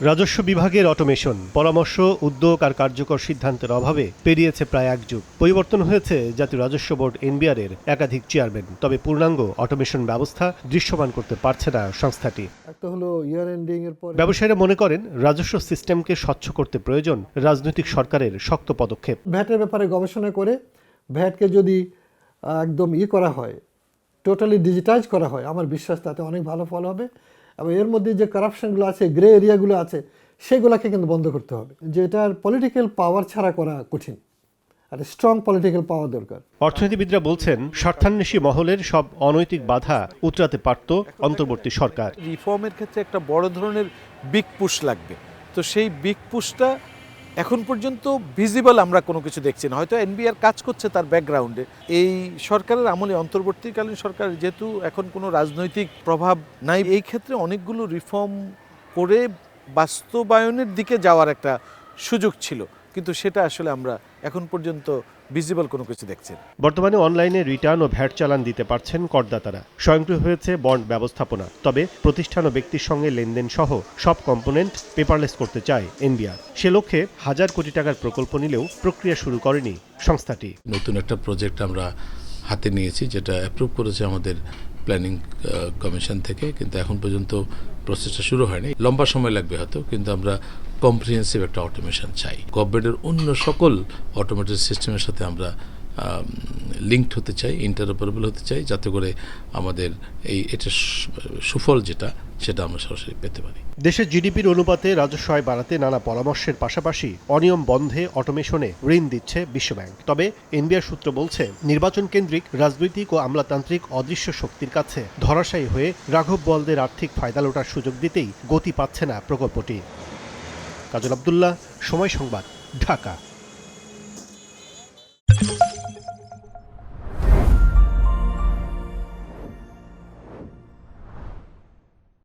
রাজস্ব বিভাগের অটোমেশন, পরামর্শ, উদ্যোগ আর কার্যকর সিদ্ধান্তের অভাবে পেরিয়েছে প্রায় এক যুগ। পরিবর্তন হয়েছে জাতীয় রাজস্ব বোর্ড এনবিআর এর একাধিক চেয়ারম্যান, তবে পূর্ণাঙ্গ অটোমেশন ব্যবস্থা দৃশ্যমান করতে পারছে না সংস্থাটি। ব্যবসায়ীরা মনে করেন রাজস্ব সিস্টেমকে স্বচ্ছ করতে প্রয়োজন রাজনৈতিক সরকারের শক্ত পদক্ষেপ। ভ্যাটের ব্যাপারে গবেষণা করে ভ্যাটকে যদি একদম করা হয়, টোটালি ডিজিটাইজ করা হয়, আমার বিশ্বাস তাতে অনেক ভালো ফল হবে। এবং এর মধ্যে যে কারাপশনগুলো আছে, গ্রে এরিয়াগুলো আছে, সেগুলোকে কিন্তু বন্ধ করতে হবে। যেটার পলিটিক্যাল পাওয়ার ছাড়া করা কঠিন, আর স্ট্রং পলিটিক্যাল পাওয়ার দরকার। অর্থনীতিবিদরা বলছেন স্বার্থান্বেষী মহলের সব অনৈতিক বাধা উতরাতে পারত অন্তর্বর্তী সরকার। রিফর্মের ক্ষেত্রে একটা বড় ধরনের বিগ পুশ লাগবে, তো সেই বিগ পুশটা এখন পর্যন্ত ভিজিবল আমরা কোনো কিছু দেখছি না। হয়তো এনবিআর কাজ করছে তার ব্যাকগ্রাউন্ডে। এই সরকারের আমলে, অন্তর্বর্তীকালীন সরকার যেহেতু এখন কোনো রাজনৈতিক প্রভাব নাই, এই ক্ষেত্রে অনেকগুলো রিফর্ম করে বাস্তবায়নের দিকে যাওয়ার একটা সুযোগ ছিল, কিন্তু সেটা আসলে আমরা এখন পর্যন্ত ভিজিবল কোনো কিছু দেখছি না। বর্তমানে অনলাইনে রিটার্ন ও ভ্যাট চালান দিতে পারছেন করদাতারা। স্বয়ংক্রিয় হয়েছে বন্ড ব্যবস্থাপনা, তবে প্রতিষ্ঠান ও ব্যক্তির সঙ্গে লেনদেন সহ সব কম্পোনেন্ট পেপারলেস করতে চায় এনবিআর। সে লক্ষ্যে হাজার কোটি টাকার প্রকল্প নিলেও প্রক্রিয়া শুরু করেনি সংস্থাটি। নতুন একটা প্রজেক্ট আমরা হাতে নিয়েছি, যেটা অ্যাপ্রুভ করেছে আমাদের প্ল্যানিং কমিশন থেকে, কিন্তু এখন পর্যন্ত প্রসেসটা শুরু হয়নি। লম্বা সময় লাগবে হয়তো, কিন্তু আমরা কম্প্রিহেন্সিভ একটা অটোমেশন চাই। গভর্নমেন্টের অন্য সকল অটোমেটেড সিস্টেমের সাথে আমরা লিঙ্কড হতে চাই, ইন্টারঅপারেবল হতে চাই, যাতে করে আমাদের এটা সুফল সেটা আমরা সরাসরি পেতে পারি। দেশের জিডিপির অনুপাতে রাজস্ব আয় বাড়াতে নানা পরামর্শের পাশাপাশি অনিয়ম বন্ধে অটোমেশনে ঋণ দিচ্ছে বিশ্বব্যাংক। তবে এনবিআর সূত্র বলছে নির্বাচন কেন্দ্রিক রাজনৈতিক ও আমলাতান্ত্রিক অদৃশ্য শক্তির কাছে ধরাশায়ী হয়ে রাঘব বোয়ালদের আর্থিক ফায়দা লোটার সুযোগ দিতেই গতি পাচ্ছে না প্রকল্পটি। কাজল আব্দুল্লাহ, সময় সংবাদ, ঢাকা।